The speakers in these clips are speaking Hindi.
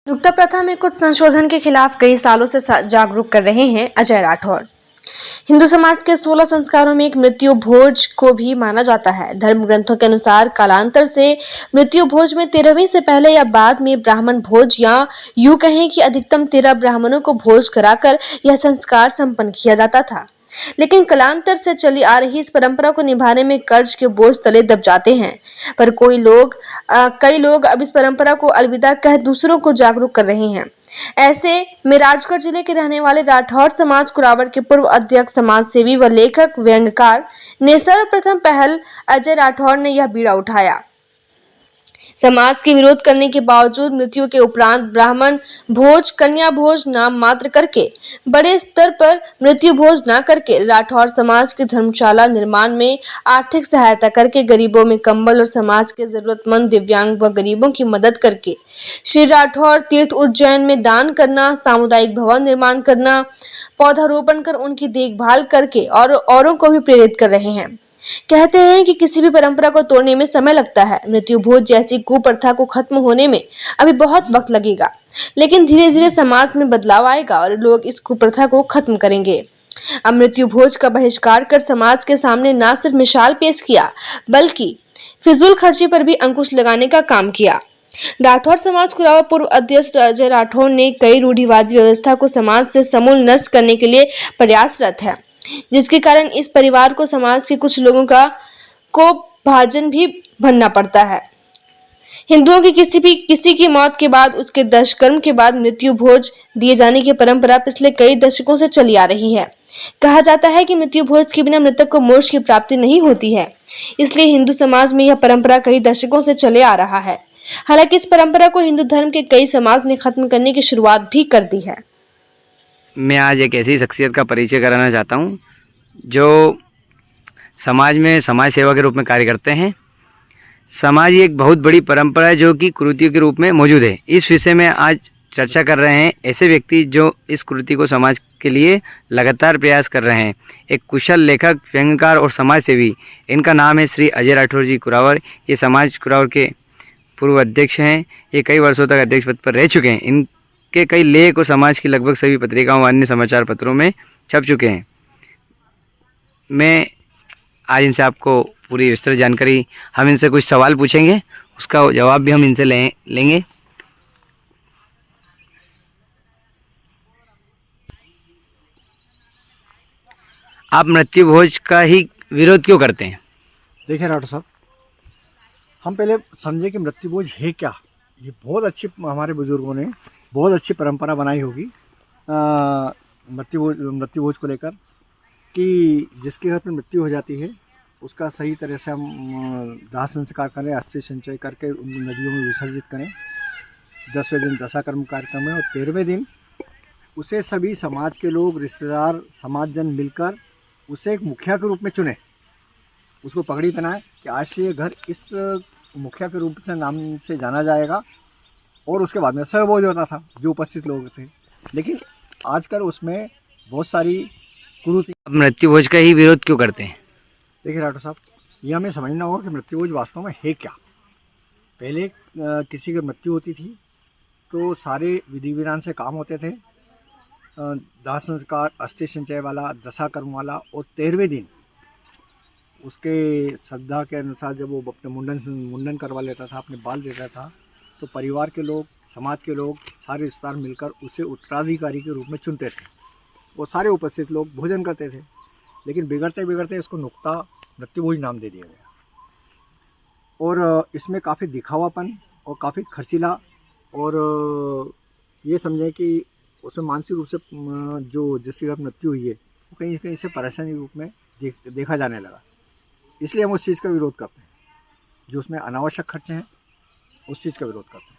नुक्ता प्रथा में कुछ संशोधन के खिलाफ कई सालों से जागरूक कर रहे हैं अजय राठौर। हिंदू समाज के 16 संस्कारों में एक मृत्यु भोज को भी माना जाता है। धर्म ग्रंथों के अनुसार कालांतर से मृत्यु भोज में 13वीं से पहले या बाद में ब्राह्मण भोज या यूं कहें कि अधिकतम 13 ब्राह्मणों को भोज कराकर यह संस्कार संपन्न किया जाता था। लेकिन कालांतर से चली आ रही इस परंपरा को निभाने में कर्ज के बोझ तले दब जाते हैं। पर कई लोग अब इस परंपरा को अलविदा कह दूसरों को जागरूक कर रहे हैं। ऐसे में राजगढ़ जिले के रहने वाले राठौर समाज कुरावड़ के पूर्व अध्यक्ष, समाज सेवी व लेखक व्यंग्यकार ने सर्वप्रथम पहल अजय राठौर ने यह बीड़ा उठाया। समाज के विरोध करने के बावजूद मृत्यु के उपरांत ब्राह्मण भोज, कन्या भोज नाम मात्र करके बड़े स्तर पर मृत्यु भोज न करके राठौर समाज की धर्मशाला निर्माण में आर्थिक सहायता करके गरीबों में कंबल और समाज के जरूरतमंद दिव्यांग व गरीबों की मदद करके श्री राठौर तीर्थ उज्जैन में दान करना, सामुदायिक भवन निर्माण करना, पौधारोपण कर उनकी देखभाल करके और औरों को भी प्रेरित कर रहे हैं। कहते हैं कि किसी भी परंपरा को तोड़ने में समय लगता है। मृत्यु भोज जैसी कुप्रथा को खत्म होने में अभी बहुत वक्त लगेगा, लेकिन धीरे धीरे समाज में बदलाव आएगा और लोग इस कुप्रथा को खत्म करेंगे। अब मृत्यु भोज का बहिष्कार कर समाज के सामने न सिर्फ मिसाल पेश किया, बल्कि फिजूल खर्ची पर भी अंकुश लगाने का काम किया। राठौर समाज कुरावा पूर्व अध्यक्ष अजय राठौर ने कई रूढ़िवादी व्यवस्था को समाज से समूल नष्ट करने के लिए प्रयासरत है, जिसके कारण इस परिवार को समाज के कुछ लोगों को भाजन भी भरना पड़ता है। हिंदुओं की किसी की मौत के बाद उसके दशकर्म के बाद मृत्यु भोज दिए जाने की परंपरा पिछले कई दशकों से चली आ रही है। कहा जाता है कि मृत्यु भोज के बिना मृतक को मोक्ष की प्राप्ति नहीं होती है, इसलिए हिंदू समाज में यह परंपरा कई दशकों से चले आ रहा है। हालांकि इस परंपरा को हिंदू धर्म के कई समाज ने खत्म करने की शुरुआत भी कर दी है। मैं आज एक ऐसी शख्सियत का परिचय कराना चाहता हूँ जो समाज में समाज सेवा के रूप में कार्य करते हैं। समाज एक बहुत बड़ी परंपरा है जो कि कुरीतियों के रूप में मौजूद है। इस विषय में आज चर्चा कर रहे हैं ऐसे व्यक्ति जो इस कुरीति को समाज के लिए लगातार प्रयास कर रहे हैं। एक कुशल लेखक, व्यंग्यकार और समाज सेवी। इनका नाम है श्री अजय राठौर जी कुरावर। ये समाज कुरावर के पूर्व अध्यक्ष हैं। ये कई वर्षों तक अध्यक्ष पद पर रह चुके हैं। इनके कई लेख और समाज की लगभग सभी पत्रिकाओं व अन्य समाचार पत्रों में छप चुके हैं। मैं आज इनसे आपको पूरी विस्तृत जानकारी, हम इनसे कुछ सवाल पूछेंगे, उसका जवाब भी हम इनसे लेंगे। आप मृत्यु भोज का ही विरोध क्यों करते हैं? देखिए राठौर साहब, हम पहले समझे कि मृत्यु भोज है क्या। ये बहुत अच्छी, हमारे बुजुर्गों ने बहुत अच्छी परंपरा बनाई होगी मृत्यु भोज को लेकर, कि जिसके घर पर मृत्यु हो जाती है उसका सही तरह से हम दाह संस्कार करें, अस्थि संचय करके उन नदियों में विसर्जित करें। 10वें दिन दशाकर्म कार्यक्रम है और 13वें दिन उसे सभी समाज के लोग, रिश्तेदार, समाजजन मिलकर उसे एक मुखिया के रूप में चुने, उसको पगड़ी पहनाए कि आज से ये घर इस मुखिया के रूप से नाम से जाना जाएगा। और उसके बाद में सहभोज होता था जो उपस्थित लोग थे। लेकिन आजकल उसमें बहुत सारी कुरीति। मृत्यु भोज का ही विरोध क्यों करते हैं? देखिए राठौर साहब, ये हमें समझना होगा कि मृत्यु भोज वास्तव में है क्या। पहले किसी की मृत्यु होती थी तो सारे विधि विधान से काम होते थे। दाह संस्कार, अस्थि संचय वाला, दशाकर्म वाला, और 13वें दिन उसके श्रद्धा के अनुसार जब वो अपने मुंडन करवा लेता था, अपने बाल देता था, तो परिवार के लोग, समाज के लोग, सारे रिश्तेदार मिलकर उसे उत्तराधिकारी के रूप में चुनते थे। वो सारे उपस्थित लोग भोजन करते थे। लेकिन बिगड़ते बिगड़ते इसको नुक्ता मृत्यु भोज नाम दे दिया गया। और इसमें काफ़ी दिखावापन और काफ़ी खर्चीला, और ये समझें कि उसमें मानसिक रूप से जो जिसकी घर मृत्यु हुई है वो कहीं कहीं से परेशानी के रूप में देखा जाने लगा। इसलिए हम उस चीज़ का विरोध करते हैं, जो उसमें अनावश्यक खर्चे हैं उस चीज़ का विरोध करते हैं।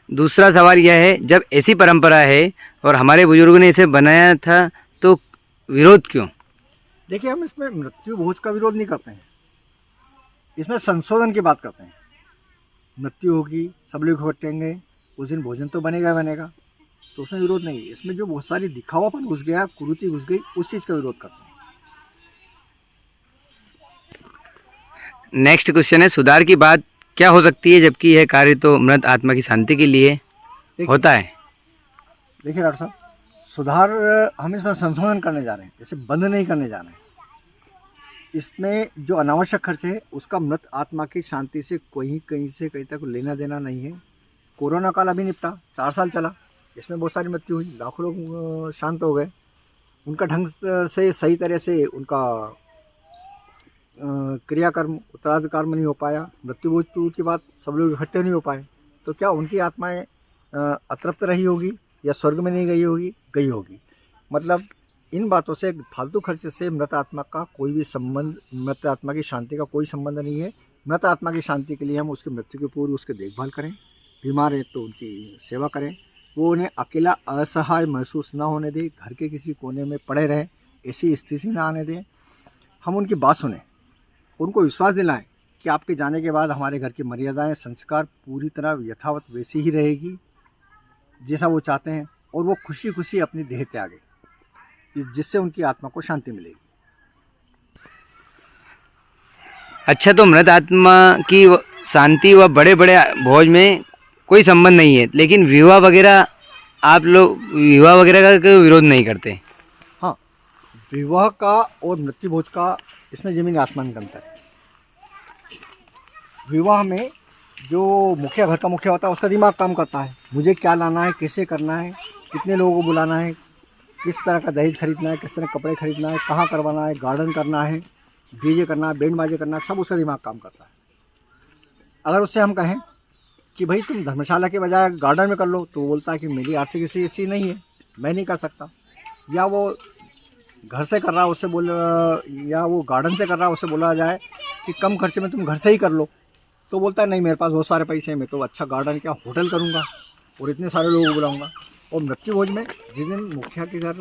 दूसरा सवाल यह है, जब ऐसी परंपरा है और हमारे बुजुर्गों ने इसे बनाया था तो विरोध क्यों? देखिए, हम इसमें मृत्यु भोज का विरोध नहीं करते हैं, इसमें संशोधन की बात करते हैं। मृत्यु होगी, सब लोग इकट्ठे, उस दिन भोजन तो बनेगा बनेगा, तो उसमें विरोध नहीं है। इसमें जो बहुत सारी दिखावापन घुस गया, कुरीति घुस गई, उस चीज़ का विरोध करते हैं। नेक्स्ट क्वेश्चन है, सुधार की बात क्या हो सकती है, जबकि यह कार्य तो मृत आत्मा की शांति के लिए होता है। देखिए डॉक्टर साहब, सुधार हम इसमें संशोधन करने जा रहे हैं, जैसे बंद नहीं करने जा रहे हैं। इसमें जो अनावश्यक खर्च है उसका मृत आत्मा की शांति से कहीं से कहीं तक लेना देना नहीं है। कोरोना काल अभी निपटा, 4 साल चला, इसमें बहुत सारी मृत्यु हुई, लाखों लोग शांत हो गए। उनका ढंग से सही तरह से उनका क्रियाकर्म उत्तराधिकार में नहीं हो पाया, मृत्यु के बाद सब लोग इकट्ठे नहीं हो पाए, तो क्या उनकी आत्माएं अतृप्त रही होगी या स्वर्ग में नहीं गई होगी। मतलब इन बातों से, फालतू खर्चे से मृत आत्मा का कोई भी संबंध, मृत आत्मा की शांति का कोई संबंध नहीं है। मृत आत्मा की शांति के लिए हम उसकी मृत्यु के पूर्व उसकी देखभाल करें, बीमार है तो उनकी सेवा करें, वो उन्हें अकेला असहाय महसूस ना होने दें, घर के किसी कोने में पड़े रहें, ऐसी स्थिति ना आने दें। हम उनकी बात सुनें, उनको विश्वास दिलाएं कि आपके जाने के बाद हमारे घर की मर्यादाएं, संस्कार पूरी तरह यथावत वैसी ही रहेगी जैसा वो चाहते हैं, और वो खुशी खुशी अपनी देह त्यागे, जिससे उनकी आत्मा को शांति मिलेगी। अच्छा, तो मृत आत्मा की शांति व बड़े बड़े भोज में कोई संबंध नहीं है, लेकिन विवाह वगैरह, आप लोग विवाह वगैरह का कोई विरोध नहीं करते? हाँ, विवाह का और मृत्यु भोज का इसमें जमीन आसमान का अंतर है। विवाह में जो मुखिया, घर का मुखिया होता है, उसका दिमाग काम करता है, मुझे क्या लाना है, कैसे करना है, कितने लोगों को बुलाना है, किस तरह का दहेज खरीदना है, किस तरह कपड़े खरीदना है, कहाँ करवाना है, गार्डन करना है, डीजे करना है, बैंड बाजे करना है, सब उसका दिमाग काम करता है। अगर उससे हम कहें कि भाई तुम धर्मशाला के बजाय गार्डन में कर लो, तो वो बोलता है कि मेरी आर्थिक स्थिति ऐसी नहीं है, मैं नहीं कर सकता। या वो घर से कर रहा है, उससे या वो गार्डन से कर रहा है, उससे बोला जाए कि कम खर्चे में तुम घर से ही कर लो, तो बोलता है नहीं, मेरे पास बहुत सारे पैसे हैं, मैं तो अच्छा गार्डन क्या होटल करूँगा और इतने सारे लोगों को बुलाऊँगा। और मृत्यु भोज में जिस दिन मुखिया के घर,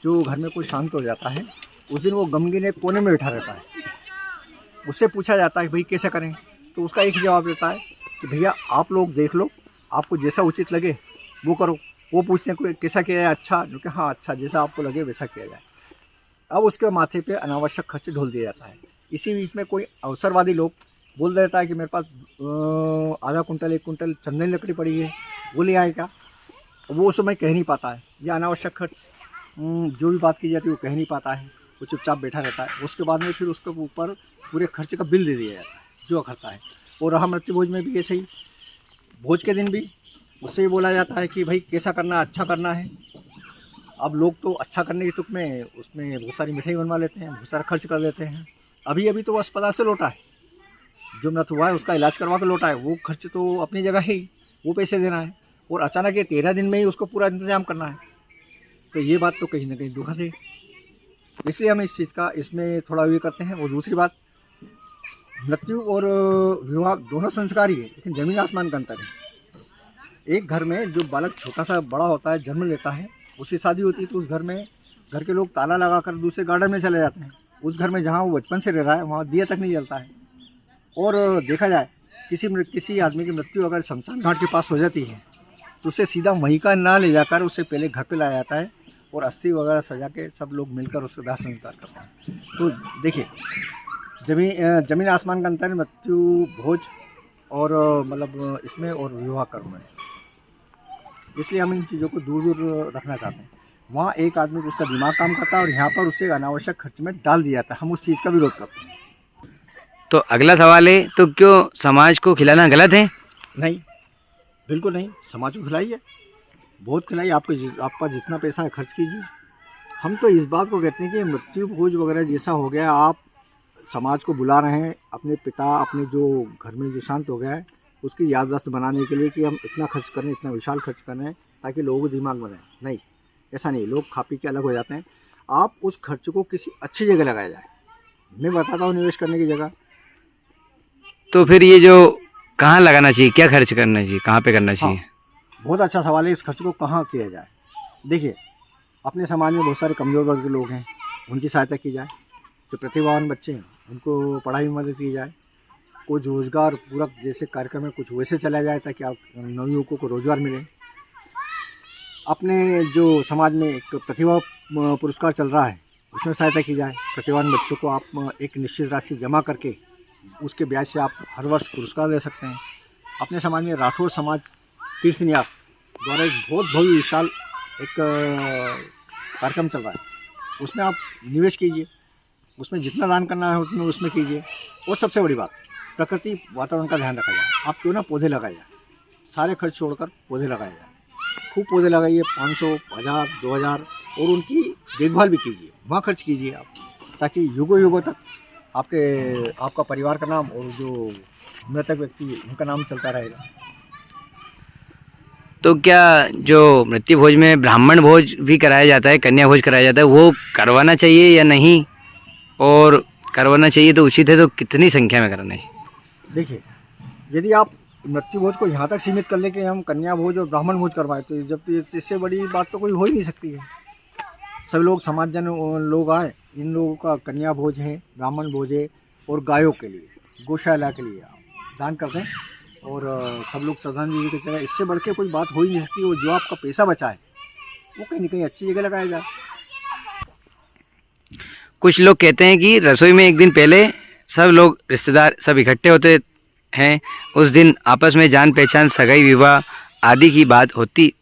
जो घर में कोई शांत हो जाता है, उस दिन वो गमगीन एक कोने में बैठा रहता है। उससे पूछा जाता है भाई कैसे करें, तो उसका एक जवाब देता है कि भैया आप लोग देख लो, आपको जैसा उचित लगे वो करो। वो पूछते हैं कोई कैसा किया जाए, अच्छा, जो कि हाँ अच्छा, जैसा आपको लगे वैसा किया जाए। अब उसके माथे पे अनावश्यक खर्च ढोल दिया जाता है। इसी बीच में कोई अवसरवादी लोग बोल देता है कि मेरे पास आधा कुंटल 1 कुंटल चंदन लकड़ी पड़ी है, वो ले आए क्या। वो उस समय कह नहीं पाता है, या अनावश्यक खर्च जो भी बात की जाती है वो कह नहीं पाता है, वो चुपचाप बैठा रहता है। उसके बाद में फिर उसके ऊपर पूरे खर्चे का बिल दे दिया जाता है जो करता है। और रहा मृत्यु भोज में भी ऐसे ही, भोज के दिन भी उससे भी बोला जाता है कि भाई कैसा करना है, अच्छा करना है। अब लोग तो अच्छा करने के तुक में उसमें बहुत सारी मिठाई बनवा लेते हैं, बहुत सारा खर्च कर देते हैं। अभी तो वो अस्पताल से लौटा है, जो मृत हुआ है उसका इलाज करवा कर लौटा है, वो खर्च तो अपनी जगह ही, वो पैसे देना है। और अचानक ये 13 दिन में ही उसको पूरा इंतजाम करना है, तो ये बात तो कहीं ना कहीं दुखद है। इसलिए हम इस चीज़ का इसमें थोड़ा ये करते हैं। और दूसरी बात, मृत्यु और विवाह दोनों संस्कारी है, लेकिन ज़मीन आसमान का अंतर है। एक घर में जो बालक छोटा सा बड़ा होता है, जन्म लेता है, उसकी शादी होती है, तो उस घर में घर के लोग ताला लगाकर दूसरे गार्डन में चले जाते हैं। उस घर में जहाँ वो बचपन से रह रहा है वहाँ दिया तक नहीं जलता है। और देखा जाए किसी आदमी की मृत्यु अगर शमशान घाट के पास हो जाती है, तो उसे सीधा वहीं का ना ले जाकर उससे पहले घर पे लाया जाता है और अस्थि वगैरह सजा के सब लोग मिलकर उसका दाह संस्कार करते हैं। तो देखिए, जमीन आसमान का अंतर है मृत्यु भोज और मतलब इसमें और विवाह कर्म में। इसलिए हम इन चीज़ों को दूर दूर रखना चाहते हैं। वहाँ एक आदमी को उसका दिमाग काम करता है और यहाँ पर उसे अनावश्यक खर्च में डाल दिया जाता है। हम उस चीज़ का विरोध करते हैं। तो अगला सवाल है, तो क्यों समाज को खिलाना गलत है? नहीं, बिल्कुल नहीं, समाज को खिलाइए, बहुत खिलाइए, आपका जितना पैसा है खर्च कीजिए। हम तो इस बात को कहते हैं कि मृत्यु भोज वगैरह जैसा हो गया, आप समाज को बुला रहे हैं अपने पिता, अपने जो घर में जो शांत हो गया है उसकी याददाश्त बनाने के लिए कि हम इतना खर्च करें, इतना विशाल खर्च करें ताकि लोगों को दिमाग में रहे। नहीं, ऐसा नहीं, लोग खा पी के अलग हो जाते हैं। आप उस खर्च को किसी अच्छी जगह लगाया जाए। मैं बताता हूँ निवेश करने की जगह। तो फिर ये जो कहाँ लगाना चाहिए, क्या खर्च करना चाहिए, कहाँ पे करना चाहिए? हाँ, बहुत अच्छा सवाल है, इस खर्च को कहाँ किया जाए। देखिए, अपने समाज में बहुत सारे कमज़ोर वर्ग के लोग हैं, उनकी सहायता की जाए। जो प्रतिभावान बच्चे हैं उनको पढ़ाई में मदद की जाए। कुछ रोज़गार पूरक जैसे कार्यक्रम है, कुछ वैसे चला जाए ताकि आप नवयुवकों को रोज़गार मिले। अपने जो समाज में एक प्रतिभा पुरस्कार चल रहा है, उसमें सहायता की जाए। प्रतिभावान बच्चों को आप एक निश्चित राशि जमा करके उसके ब्याज से आप हर वर्ष पुरस्कार दे सकते हैं। अपने समाज में राठौर समाज तीर्थ न्यास द्वारा एक बहुत भव्य विशाल एक कार्यक्रम चल रहा है, उसमें आप निवेश कीजिए, उसमें जितना दान करना है उतना उसमें कीजिए। और सबसे बड़ी बात, प्रकृति वातावरण का ध्यान रखा जाए। आप क्यों ना पौधे लगाए जाए, सारे खर्च छोड़कर पौधे लगाए जाए, खूब पौधे लगाइए, 500, 1000, 2000, और उनकी देखभाल भी कीजिए, वहाँ खर्च कीजिए आप, ताकि युगों युगों तक आपका परिवार का नाम और जो मृतक व्यक्ति उनका नाम चलता रहेगा। तो क्या जो मृत्यु भोज में ब्राह्मण भोज भी कराया जाता है, कन्या भोज कराया जाता है, वो करवाना चाहिए या नहीं, और करवाना चाहिए तो उचित है तो कितनी संख्या में करना है? देखिए, यदि आप मृत्यु भोज को यहाँ तक सीमित कर ले कि हम कन्या भोज और ब्राह्मण भोज करवाएं, तो जब तो इससे बड़ी बात तो कोई हो ही नहीं सकती है। सभी लोग समाजजन लोग आए, इन लोगों का कन्या भोज है, ब्राह्मण भोज है, और गायों के लिए, गौशाला के लिए आप दान कर दें, और सब लोग श्रद्धांजलि की जगह, इससे बढ़ के कोई बात हो ही नहीं सकती। और जो आपका पैसा बचा है वो कहीं ना कहीं अच्छी जगह लगाया जाए। कुछ लोग कहते हैं कि रसोई में एक दिन पहले सब लोग रिश्तेदार सब इकट्ठे होते हैं, उस दिन आपस में जान पहचान, सगाई, विवाह आदि की बात होती